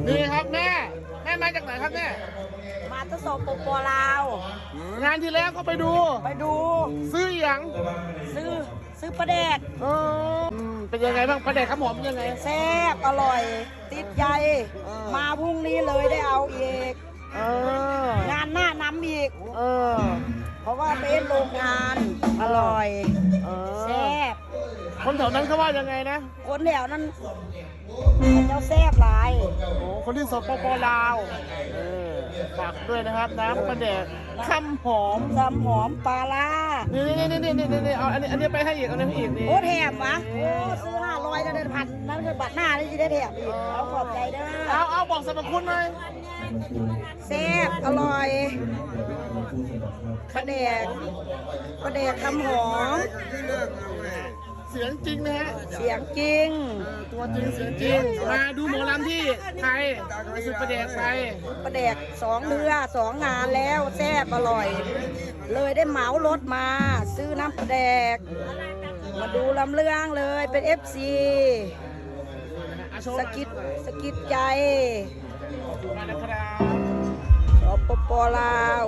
นี่ครับแม่มาจากไหนครับแม่มาทดสอบปปลาว งานที่แล้วก็ไปดู ซื้ออย่างซื้อปลาแดกเป็นยังไงบ้างปลาแดกข้าวหอมเป็นยังไงแซ่บอร่อยติดใจมาพรุ่งนี้เลยได้เอาอีกงานหน้าน้ำอีกเพราะว่าเป็นโรงงานอร่อยแซ่บคนแถวนั้นเขาว่ายังไงนะคนแถวนั้นเจ้าแซ่บหลายคนที่สปปลาวฝากด้วยนะครับน้ำปลาแดกคำหอมปลาล่านี่เอาอันนี้ไปให้อีกเอาอันนี้ให้อีกนี่โอ้แถมวะโอ้ซื้อ500จะได้พันนั่นคือบัตรหน้านี่จะได้แถมอีกเอาขอบใจเด้อเอาบอกสรรพคุณหน่อยแซ่บอร่อยปลาแดกคำหอมเสียงจริงนะฮะเสียงจริงตัวจริงเสียงจริงมาดูหมอลำที่ไทยไปซื้อปลาแดกไปปลาแดก2เรือ2งานแล้วแซ่บอร่อยเลยได้เหมารถมาซื้อน้ำปลาแดกมาดูลำเรื่องเลยเป็น FC สกิดใจมาแล้วครับปปลาว